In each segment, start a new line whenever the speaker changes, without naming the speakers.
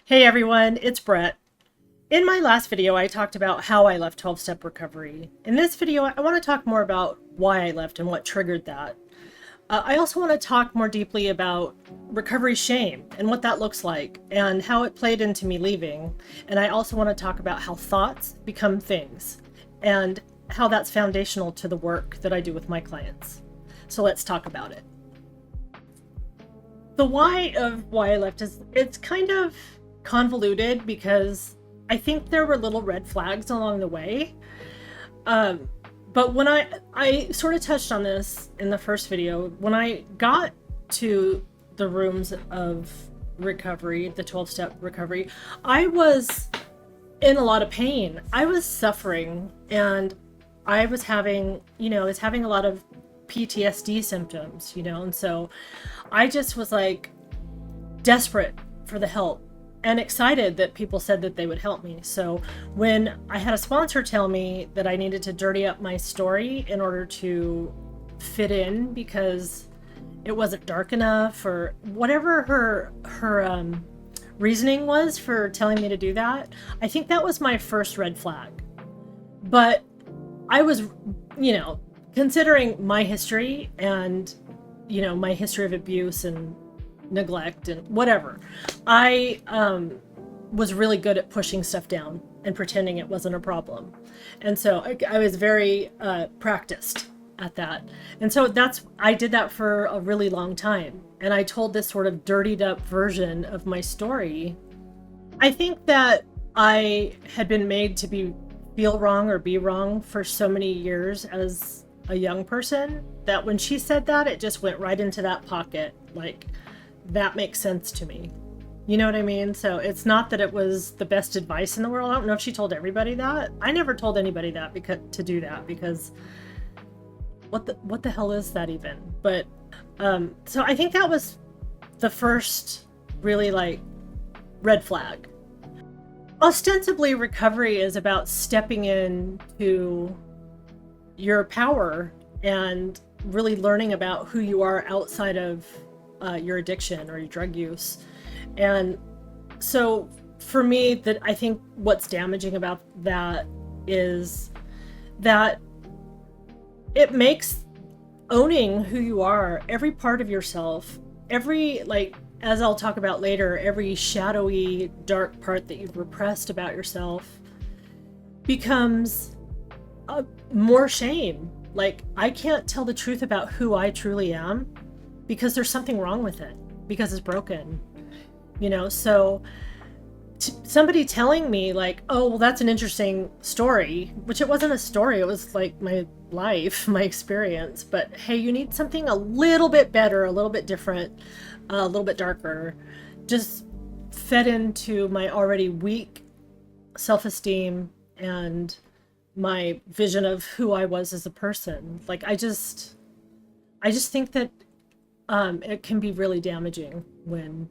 Hey everyone, it's Brett. In my last video, I talked about how I left 12-step recovery. In this video, I want to talk more about why I left and what triggered that. I also want to talk more deeply about recovery shame and what that looks like and how it played into me leaving. And I also want to talk about how thoughts become things and how that's foundational to the work that I do with my clients. So let's talk about it. The why of why I left it's kind of convoluted because I think there were little red flags along the way. But when I sort of touched on this in the first video, when I got to the rooms of recovery, the 12-step recovery, I was in a lot of pain. I was suffering and I was having, I was having a lot of PTSD symptoms, and so I just was like desperate for the help and excited that people said that they would help me. So when I had a sponsor tell me that I needed to dirty up my story in order to fit in because it wasn't dark enough or whatever her reasoning was for telling me to do that, I think that was my first red flag. But I was, considering my history and, my history of abuse and neglect and whatever, I was really good at pushing stuff down and pretending it wasn't a problem. And so I was very practiced at that. And so I did that for a really long time. And I told this sort of dirtied up version of my story. I think that I had been made to feel wrong or be wrong for so many years as a young person that when she said that, it just went right into that pocket. Like, that makes sense to me. You know what I mean? So it's not that it was the best advice in the world. I don't know if she told everybody that. I never told anybody that to do that because what the hell is that even? But so I think that was the first really red flag. Ostensibly, recovery is about stepping into your power and really learning about who you are outside of your addiction or your drug use. And so for me, that I think what's damaging about that is that it makes owning who you are, every part of yourself, as I'll talk about later, every shadowy, dark part that you've repressed about yourself becomes more shame. Like, I can't tell the truth about who I truly am because there's something wrong with it, because it's broken, so somebody telling me oh, well, that's an interesting story, which it wasn't a story, it was like my life, my experience, but hey, you need something a little bit better, a little bit different, a little bit darker, just fed into my already weak self-esteem and my vision of who I was as a person. I just think that it can be really damaging when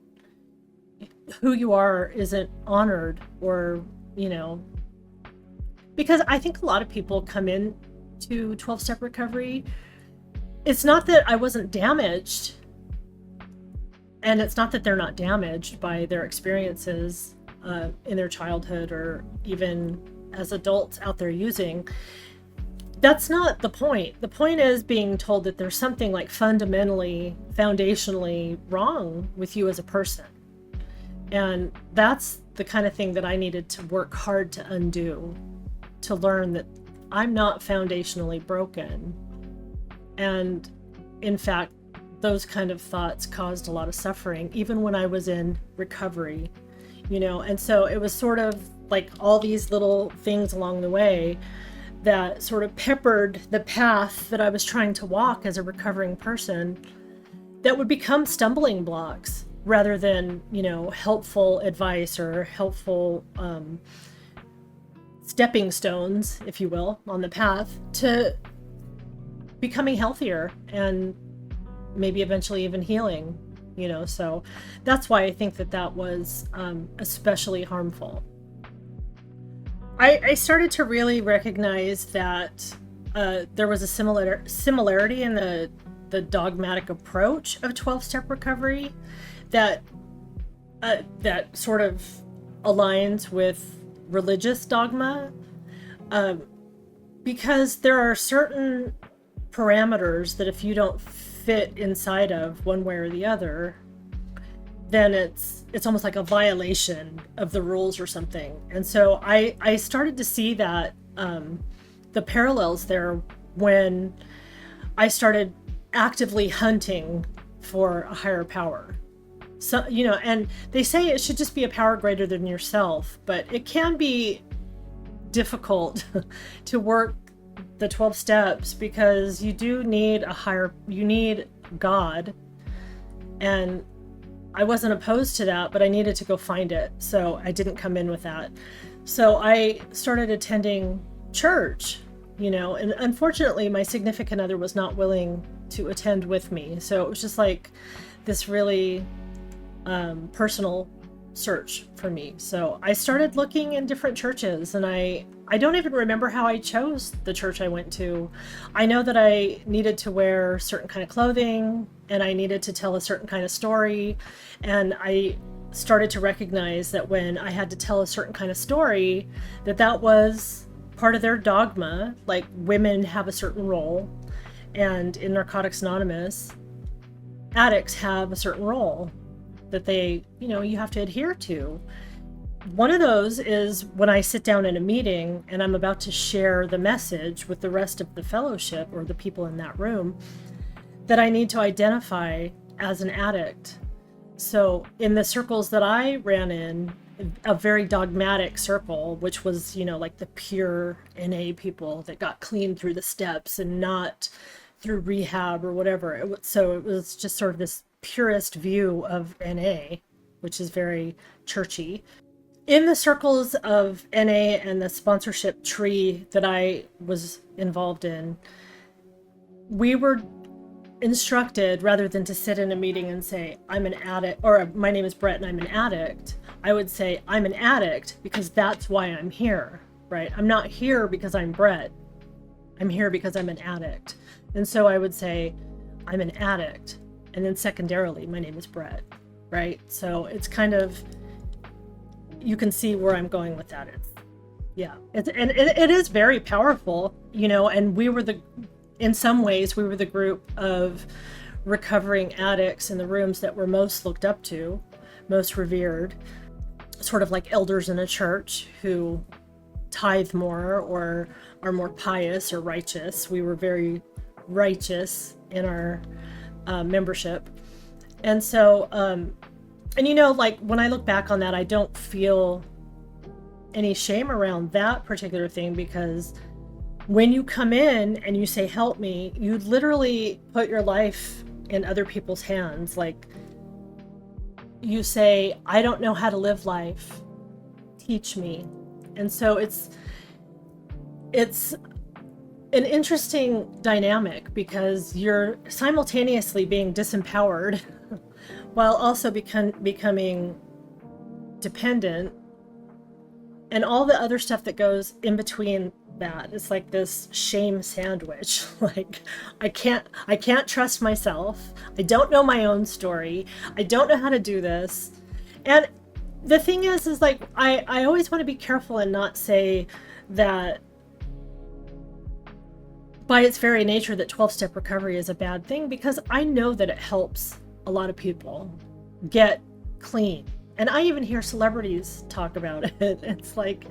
who you are isn't honored, or because I think a lot of people come in to 12-step recovery. It's not that I wasn't damaged, and it's not that they're not damaged by their experiences in their childhood or even as adults out there using. That's not the point. The point is being told that there's something fundamentally, foundationally wrong with you as a person. And that's the kind of thing that I needed to work hard to undo, to learn that I'm not foundationally broken. And in fact, those kind of thoughts caused a lot of suffering, even when I was in recovery, and so it was sort of all these little things along the way that sort of peppered the path that I was trying to walk as a recovering person that would become stumbling blocks rather than, helpful advice or helpful stepping stones, if you will, on the path to becoming healthier and maybe eventually even healing, so that's why I think that was especially harmful. I started to really recognize that there was a similarity in the dogmatic approach of 12-step recovery that that sort of aligns with religious dogma, because there are certain parameters that if you don't fit inside of one way or the other, then it's almost like a violation of the rules or something. And so I started to see that the parallels there when I started actively hunting for a higher power. So, you know, and they say it should just be a power greater than yourself, but it can be difficult to work the 12 steps because you do need you need God. And I wasn't opposed to that, but I needed to go find it. So I didn't come in with that. So I started attending church, you know, and unfortunately my significant other was not willing to attend with me. So it was just like this really personal search for me. So I started looking in different churches, and I don't even remember how I chose the church I went to. I know that I needed to wear certain kind of clothing, and I needed to tell a certain kind of story, and I started to recognize that when I had to tell a certain kind of story, that was part of their dogma. Like, women have a certain role, and in Narcotics Anonymous, addicts have a certain role that they, you know, you have to adhere to. One of those is when I sit down in a meeting and I'm about to share the message with the rest of the fellowship or the people in that room, that I need to identify as an addict. So in the circles that I ran in, a very dogmatic circle, which was, you know, like the pure NA people that got clean through the steps and not through rehab or whatever. So it was just sort of this purist view of NA, which is very churchy. In the circles of NA and the sponsorship tree that I was involved in, we were instructed, rather than to sit in a meeting and say, I'm an addict, or my name is Brett and I'm an addict, I would say, I'm an addict because that's why I'm here, right? I'm not here because I'm Brett. I'm here because I'm an addict. And so I would say, I'm an addict. And then secondarily, my name is Brett, right? So it's kind of, you can see where I'm going with that. It is very powerful, you know, and in some ways, we were the group of recovering addicts in the rooms that were most looked up to, most revered, sort of like elders in a church who tithe more or are more pious or righteous. We were very righteous in our membership. And so, and you know, like when I look back on that, I don't feel any shame around that particular thing, because when you come in and you say, help me, you literally put your life in other people's hands. Like, you say, I don't know how to live life, teach me. And so it's an interesting dynamic, because you're simultaneously being disempowered while also becoming dependent, and all the other stuff that goes in between that. It's like this shame sandwich. Like, I can't trust myself. I don't know my own story. I don't know how to do this. And the thing is like, I always want to be careful and not say that by its very nature that 12-step recovery is a bad thing, because I know that it helps a lot of people get clean. And I even hear celebrities talk about it. It's like,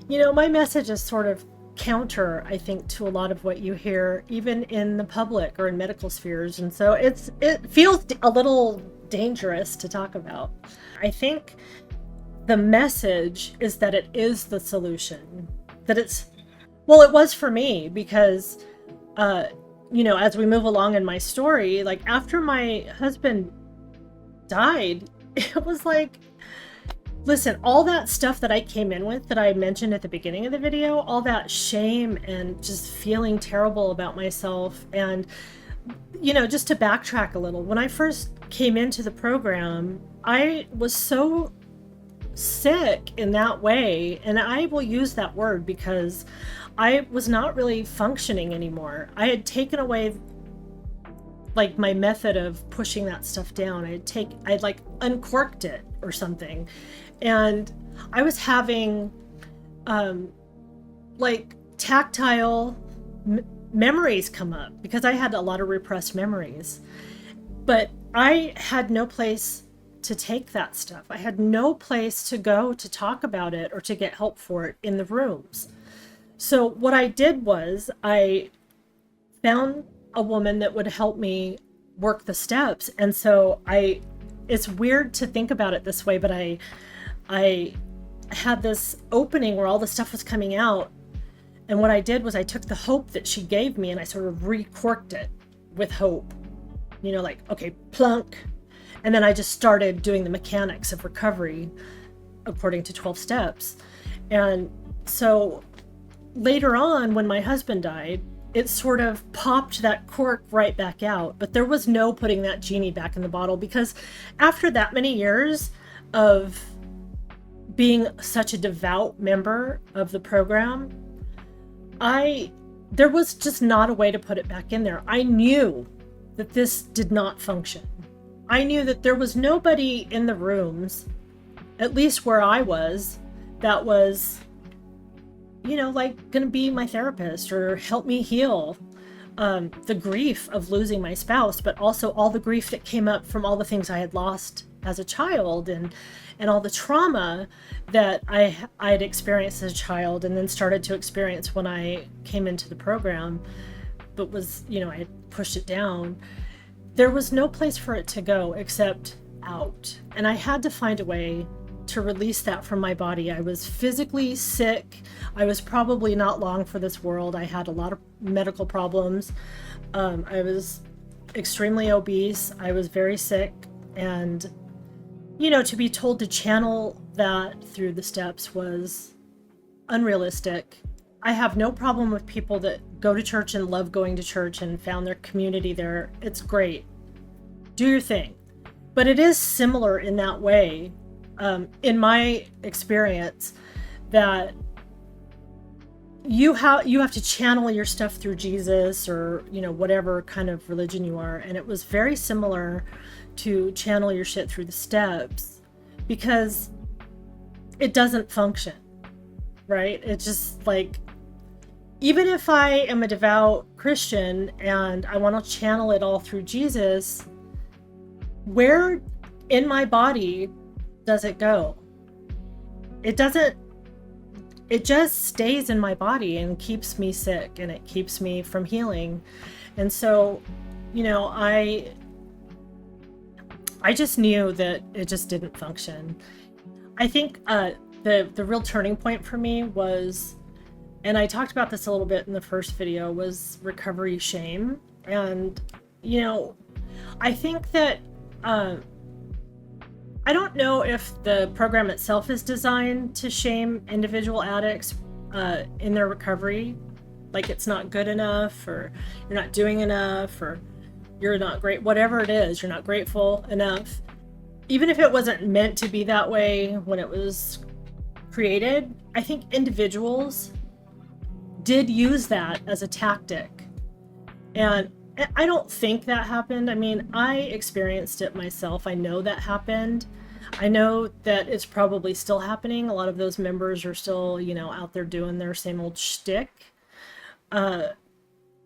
you know, my message is sort of counter, I think, to a lot of what you hear, even in the public or in medical spheres. And so it feels a little dangerous to talk about. I think the message is that it is the solution, that it was for me, because, you know, as we move along in my story, like after my husband died, it was like, listen, all that stuff that I came in with that I mentioned at the beginning of the video, all that shame and just feeling terrible about myself. And, you know, just to backtrack a little, when I first came into the program, I was so sick in that way. And I will use that word because I was not really functioning anymore. I had taken away like my method of pushing that stuff down. I'd like uncorked it or something. And I was having like tactile memories come up because I had a lot of repressed memories. But I had no place to take that stuff. I had no place to go to talk about it or to get help for it in the rooms. So what I did was I found a woman that would help me work the steps. And so it's weird to think about it this way, but I had this opening where all the stuff was coming out. And what I did was I took the hope that she gave me and I sort of recorked it with hope. You know, like, okay, plunk. And then I just started doing the mechanics of recovery according to 12 steps. And so later on, when my husband died, it sort of popped that cork right back out. But there was no putting that genie back in the bottle, because after that many years of being such a devout member of the program, there was just not a way to put it back in there. I knew that this did not function. I knew that there was nobody in the rooms, at least where I was, that was, you know, like going to be my therapist or help me heal the grief of losing my spouse, but also all the grief that came up from all the things I had lost as a child and all the trauma that I had experienced as a child and then started to experience when I came into the program, but was, you know, I had pushed it down. There was no place for it to go except out. And I had to find a way to release that from my body. I was physically sick. I was probably not long for this world. I had a lot of medical problems. I was extremely obese. I was very sick. And, you know, to be told to channel that through the steps was unrealistic. I have no problem with people that go to church and love going to church and found their community there. It's great. Do your thing. But it is similar in that way, in my experience, that you have to channel your stuff through Jesus or, you know, whatever kind of religion you are. And it was very similar to channel your shit through the steps, because it doesn't function, right? It's just like, even if I am a devout Christian and I want to channel it all through Jesus, where in my body does it go? It doesn't. It just stays in my body and keeps me sick, and it keeps me from healing. And so, you know, I just knew that it just didn't function. I think the real turning point for me was, and I talked about this a little bit in the first video, was recovery shame. And, you know, I think that I don't know if the program itself is designed to shame individual addicts in their recovery, like it's not good enough, or you're not doing enough, or you're not great, whatever it is, you're not grateful enough. Even if it wasn't meant to be that way when it was created, I think individuals did use that as a tactic. And I don't think that happened. I mean, I experienced it myself. I know that happened. I know that it's probably still happening. A lot of those members are still, you know, out there doing their same old shtick.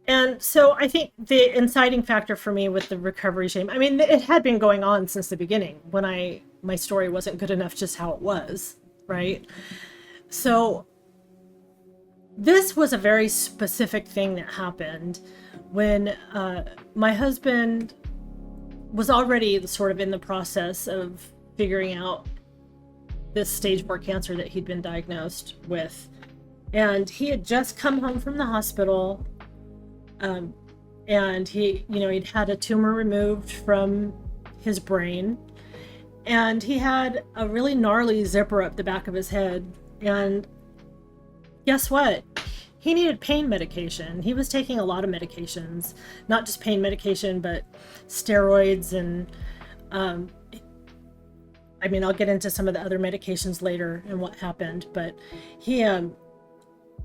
And so I think the inciting factor for me with the recovery shame, I mean, it had been going on since the beginning when my story wasn't good enough just how it was, right? So this was a very specific thing that happened when my husband was already sort of in the process of figuring out this stage 4 cancer that he'd been diagnosed with. And he had just come home from the hospital. And he, you know, he'd had a tumor removed from his brain, and he had a really gnarly zipper up the back of his head. And guess what? He needed pain medication. He was taking a lot of medications, not just pain medication, but steroids. And, I mean, I'll get into some of the other medications later and what happened, but he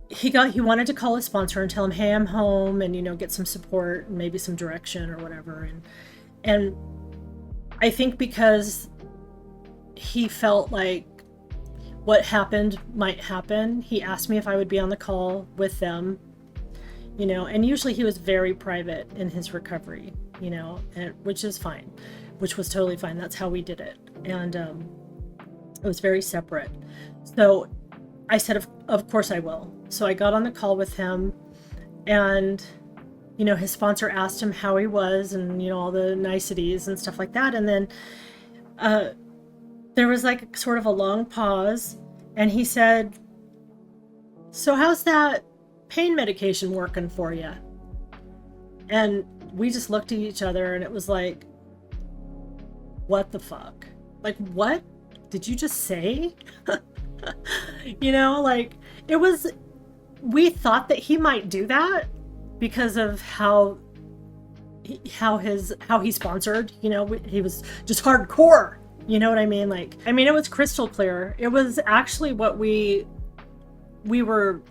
he wanted to call his sponsor and tell him, hey, I'm home, and get some support and maybe some direction or whatever. And I think because he felt like what happened might happen, he asked me if I would be on the call with them, and usually he was very private in his recovery, and which is fine, which was totally fine. That's how we did it. And it was very separate. So I said, of course I will. So I got on the call with him, and his sponsor asked him how he was, and all the niceties and stuff like that. And then there was like sort of a long pause, and he said, so how's that pain medication working for you? And we just looked at each other, and it was like, what the fuck? Like, what did you just say? Like, it was, we thought that he might do that because of how he sponsored, he was just hardcore. You know what I mean? Like, it was crystal clear. It was actually what we were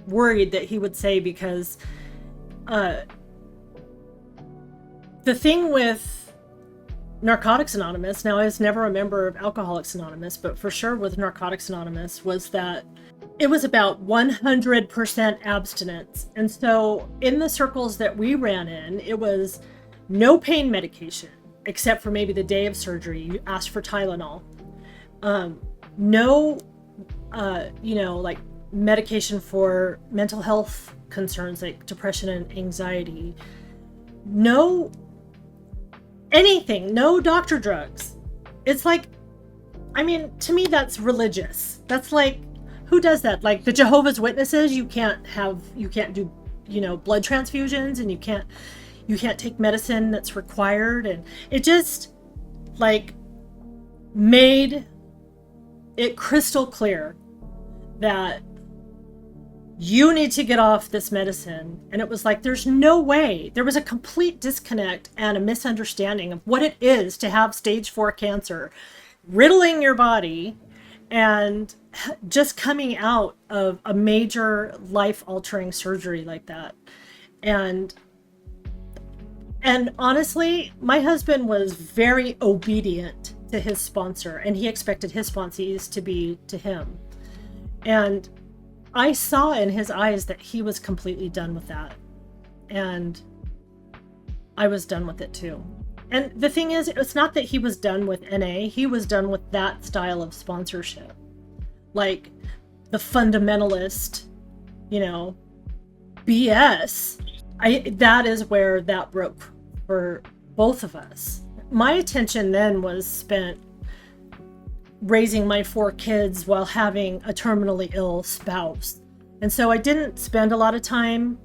worried that he would say, because the thing with Narcotics Anonymous, now I was never a member of Alcoholics Anonymous, but for sure with Narcotics Anonymous, was that it was about 100% abstinence. And so in the circles that we ran in, it was no pain medication, except for maybe the day of surgery. You asked for Tylenol. No, like medication for mental health concerns like depression and anxiety. No anything, no doctor drugs. It's like, to me, that's religious. That's like, who does that? Like the Jehovah's Witnesses, you can't do, blood transfusions, and you can't take medicine that's required. And it just like made it crystal clear that you need to get off this medicine. And it was like, there's no way. There was a complete disconnect and a misunderstanding of what it is to have stage 4 cancer riddling your body and just coming out of a major life-altering surgery like that. And honestly, my husband was very obedient to his sponsor, and he expected his sponsees to be to him. And I saw in his eyes that he was completely done with that. And I was done with it too. And the thing is, it's not that he was done with NA, he was done with that style of sponsorship. Like the fundamentalist, BS. That is where that broke for both of us. My attention then was spent raising my 4 kids while having a terminally ill spouse. And so I didn't spend a lot of time,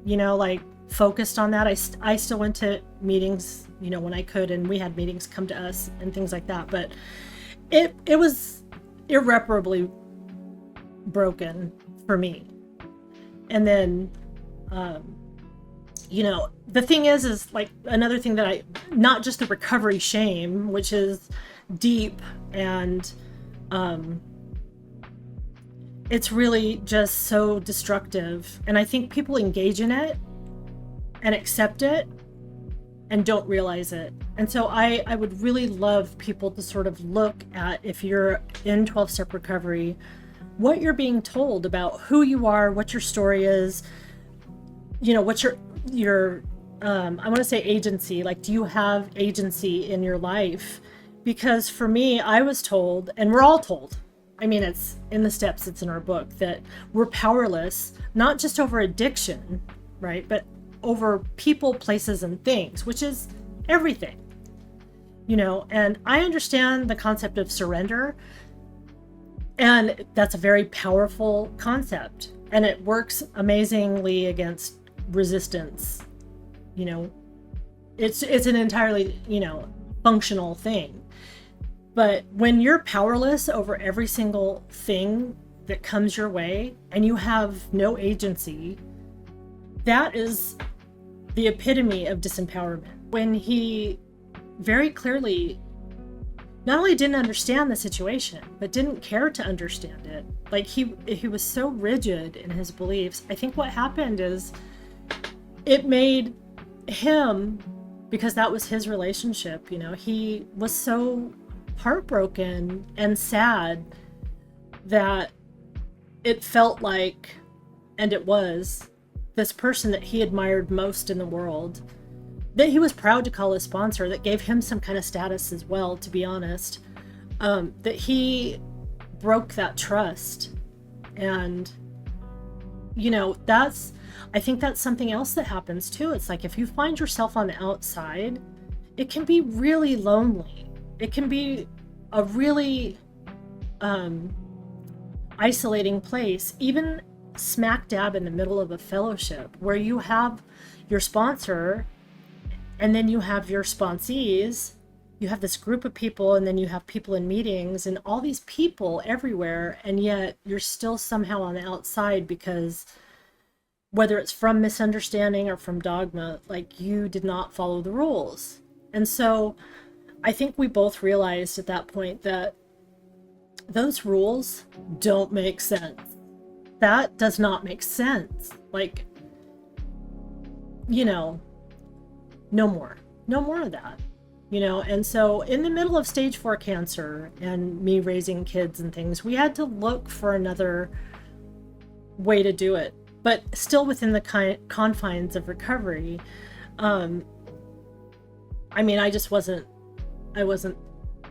like focused on that. I still went to meetings, when I could, and we had meetings come to us and things like that. But it was irreparably broken for me. And then, the thing is like another thing that not just the recovery shame, which is deep, and it's really just so destructive. And I think people engage in it and accept it and don't realize it. And so I would really love people to sort of look at, if you're in 12-step recovery, what you're being told about who you are, what your story is, what's your I want to say agency. Like, do you have agency in your life? Because for me, I was told, and we're all told, it's in the steps, it's in our book, that we're powerless, not just over addiction, right? But over people, places, and things, which is everything, and I understand the concept of surrender, and that's a very powerful concept, and it works amazingly against resistance. It's an entirely, functional thing. But when you're powerless over every single thing that comes your way and you have no agency, that is the epitome of disempowerment. When he very clearly not only didn't understand the situation, but didn't care to understand it. Like he was so rigid in his beliefs. I think what happened is it made him, because that was his relationship, you know, he was so heartbroken and sad that it felt like, and it was, this person that he admired most in the world, that he was proud to call his sponsor, that gave him some kind of status as well, to be honest, that he broke that trust. And, you know, I think that's something else that happens too. It's like if you find yourself on the outside, it can be really lonely. It can be a really isolating place, even smack dab in the middle of a fellowship where you have your sponsor and then you have your sponsees, you have this group of people, and then you have people in meetings and all these people everywhere, and yet you're still somehow on the outside because whether it's from misunderstanding or from dogma, like you did not follow the rules. And so I think we both realized at that point that those rules don't make sense. That does not make sense. Like, you know, no more of that, you know. And so in the middle of stage 4 cancer and me raising kids and things, we had to look for another way to do it, but still within the confines of recovery. I mean, I wasn't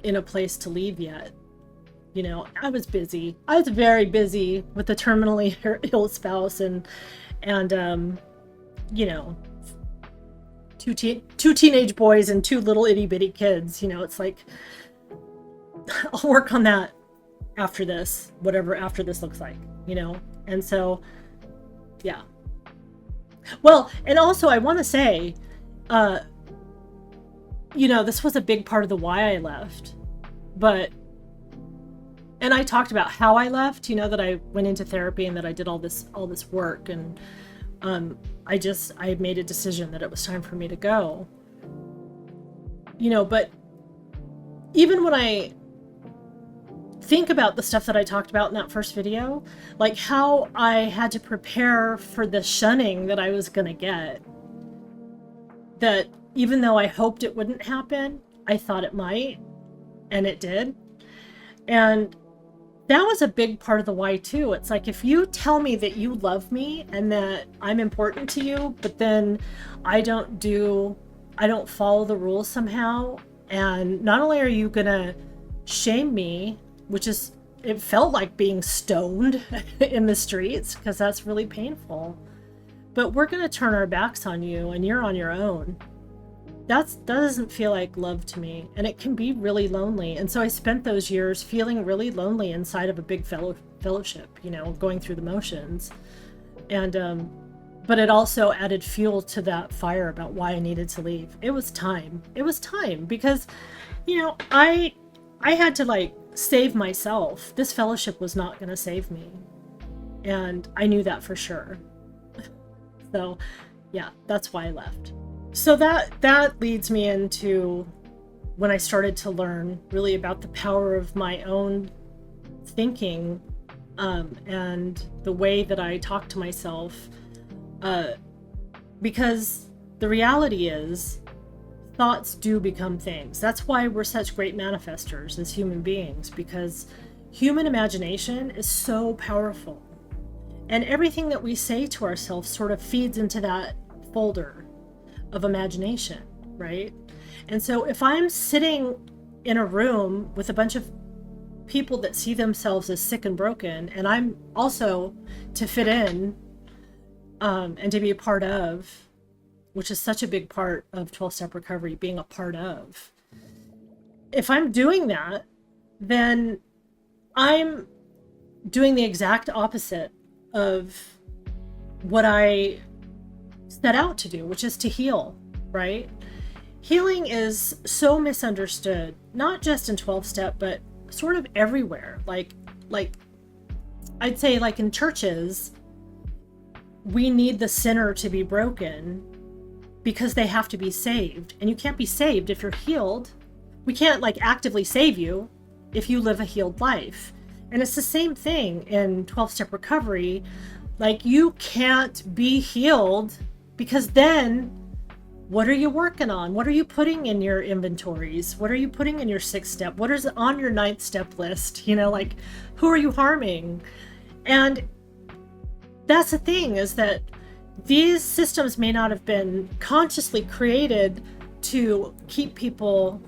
in a place to leave yet. You know, I was busy. I was very busy with the terminally ill spouse and you know, two teenage boys and 2 little itty bitty kids. You know, it's like, I'll work on that after this, whatever after this looks like, you know? And so, yeah. Well, and also I want to say, you know, this was a big part of the why I left, and I talked about how I left, you know, that I went into therapy and that I did all this work, and I made a decision that it was time for me to go, you know. But even when I think about the stuff that I talked about in that first video, like how I had to prepare for the shunning that I was gonna get, that even though I hoped it wouldn't happen, I thought it might, and it did. And that was a big part of the why too. It's like, if you tell me that you love me and that I'm important to you, but then I don't follow the rules somehow, and not only are you gonna shame me, which is, it felt like being stoned in the streets, because that's really painful, but we're gonna turn our backs on you and you're on your own. That doesn't feel like love to me, and it can be really lonely. And so I spent those years feeling really lonely inside of a big fellowship, you know, going through the motions. And but it also added fuel to that fire about why I needed to leave. It was time because, you know, I had to like save myself. This fellowship was not going to save me, and I knew that for sure. So yeah, that's why I left. So that leads me into when I started to learn really about the power of my own thinking, and the way that I talk to myself, because the reality is thoughts do become things. That's why we're such great manifestors as human beings, because human imagination is so powerful, and everything that we say to ourselves sort of feeds into that folder of imagination, right? And so if I'm sitting in a room with a bunch of people that see themselves as sick and broken, and I'm also to fit in, and to be a part of, which is such a big part of 12-step recovery, being a part of, if I'm doing that, then I'm doing the exact opposite of what I set out to do, which is to heal, right? Healing is so misunderstood, not just in 12-step, but sort of everywhere. Like I'd say, like in churches, we need the sinner to be broken because they have to be saved. And you can't be saved if you're healed, we can't like actively save you if you live a healed life. And it's the same thing in 12-step recovery. Like, you can't be healed, because then what are you working on? What are you putting in your inventories? What are you putting in your 6th step? What is on your 9th step list? You know, like, who are you harming? And that's the thing, is that these systems may not have been consciously created to keep people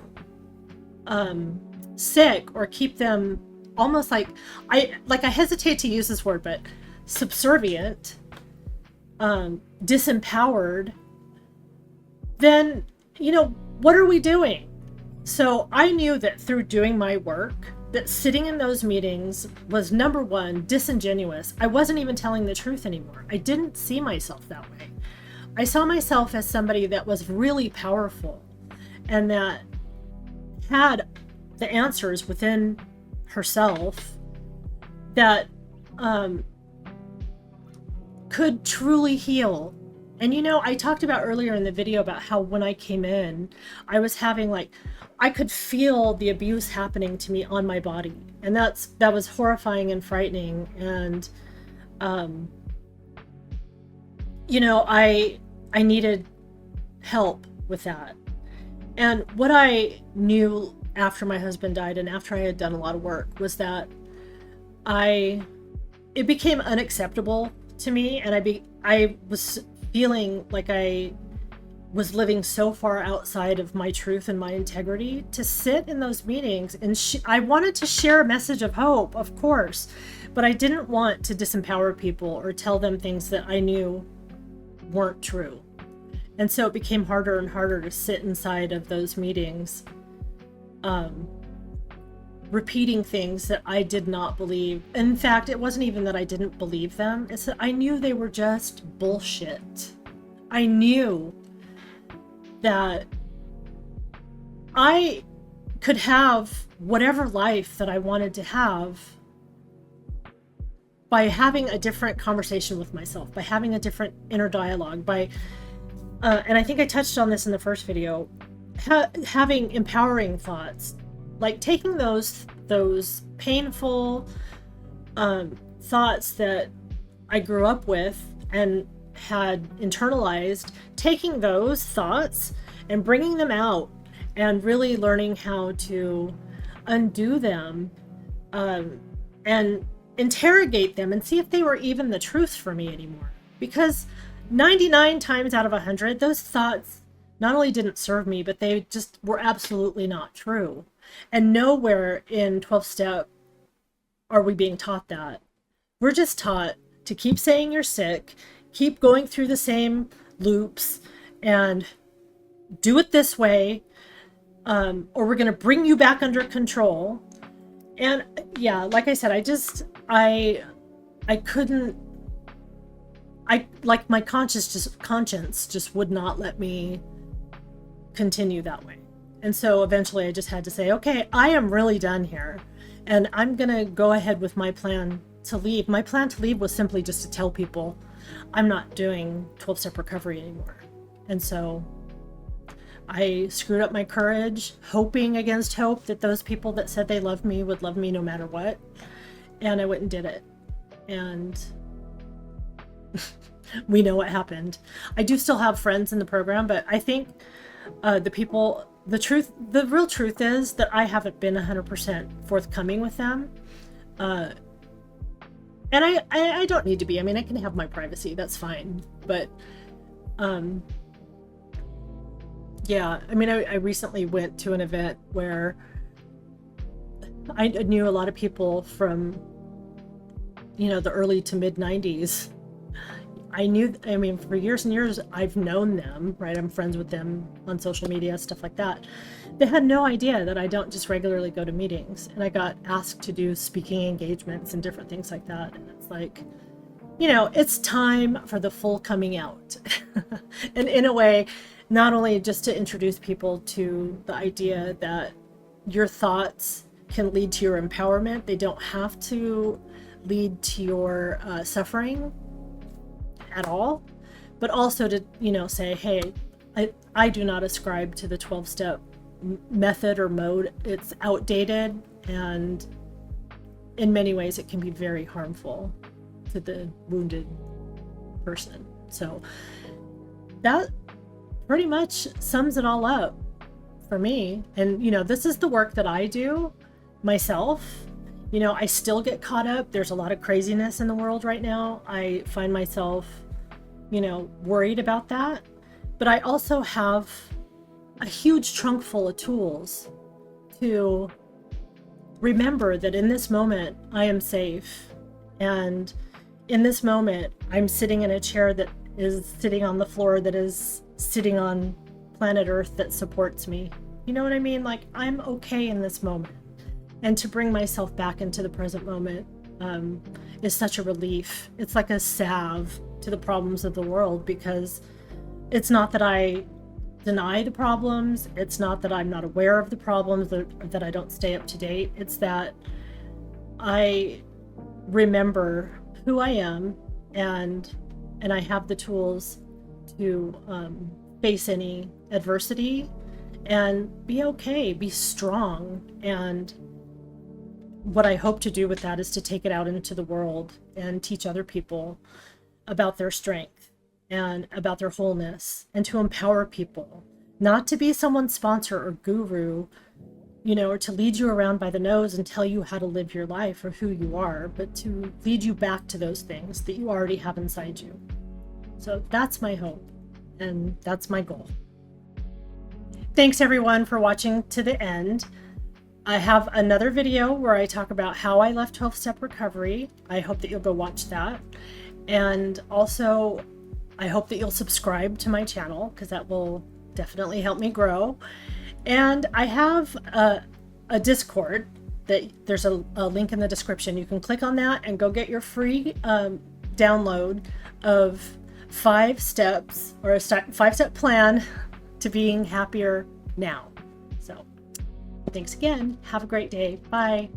sick, or keep them almost like I hesitate to use this word, but subservient, disempowered. Then, you know, what are we doing? So I knew that through doing my work, that sitting in those meetings was, number one, disingenuous. I wasn't even telling the truth anymore. I didn't see myself that way. I saw myself as somebody that was really powerful and that had the answers within herself, that could truly heal. And you know, I talked about earlier in the video about how when I came in, I was having like, I could feel the abuse happening to me on my body. And that was horrifying and frightening. And, you know, I needed help with that. And what I knew after my husband died and after I had done a lot of work was that it became unacceptable to me. And I was feeling like I was living so far outside of my truth and my integrity to sit in those meetings. And I wanted to share a message of hope, of course, but I didn't want to disempower people or tell them things that I knew weren't true. And so it became harder and harder to sit inside of those meetings, repeating things that I did not believe. In fact, it wasn't even that I didn't believe them. It's that I knew they were just bullshit. I knew that I could have whatever life that I wanted to have by having a different conversation with myself, by having a different inner dialogue, by, and I think I touched on this in the first video, having empowering thoughts, like taking those painful thoughts that I grew up with and had internalized, taking those thoughts and bringing them out and really learning how to undo them, and interrogate them and see if they were even the truth for me anymore. Because 99 times out of 100, those thoughts not only didn't serve me, but they just were absolutely not true. And nowhere in 12-step are we being taught that. We're just taught to keep saying you're sick, keep going through the same loops, and do it this way, or we're going to bring you back under control. And yeah, like I said, I couldn't, like my conscience just would not let me continue that way. And so eventually I just had to say, okay, I am really done here. And I'm going to go ahead with my plan to leave. My plan to leave was simply just to tell people I'm not doing 12-step recovery anymore. And so I screwed up my courage, hoping against hope that those people that said they loved me would love me no matter what. And I went and did it. And we know what happened. I do still have friends in the program, but I think the real truth is that I haven't been 100% forthcoming with them. And I don't need to be. I mean, I can have my privacy. That's fine. But, yeah, I mean, I recently went to an event where I knew a lot of people from, the early to mid 90s. For years and years, I've known them, right? I'm friends with them on social media, stuff like that. They had no idea that I don't just regularly go to meetings. And I got asked to do speaking engagements and different things like that. And it's like, it's time for the full coming out. And in a way, not only just to introduce people to the idea that your thoughts can lead to your empowerment, they don't have to lead to your suffering at all, but also to say, hey, I do not ascribe to the 12-step method or mode, it's outdated, and in many ways it can be very harmful to the wounded person. So that pretty much sums it all up for me. And this is the work that I do myself. I still get caught up. There's a lot of craziness in the world right now. I find myself worried about that, but I also have a huge trunk full of tools to remember that in this moment I am safe, and in this moment I'm sitting in a chair that is sitting on the floor that is sitting on planet Earth that supports me. You know what I mean? Like, I'm okay in this moment, and to bring myself back into the present moment is such a relief. It's like a salve to the problems of the world, because it's not that I deny the problems, it's not that I'm not aware of the problems, that I don't stay up to date. It's that I remember who I am, and I have the tools to face any adversity and be okay, be strong. And what I hope to do with that is to take it out into the world and teach other people about their strength and about their wholeness, and to empower people, not to be someone's sponsor or guru, or to lead you around by the nose and tell you how to live your life or who you are, but to lead you back to those things that you already have inside you. So that's my hope, and that's my goal. Thanks everyone for watching to the end. I have another video where I talk about how I left 12-step recovery. I hope that you'll go watch that. And also, I hope that you'll subscribe to my channel, because that will definitely help me grow. And I have a Discord that there's a link in the description. You can click on that and go get your free download of 5 steps, or a 5-step plan to being happier now. So thanks again. Have a great day. Bye.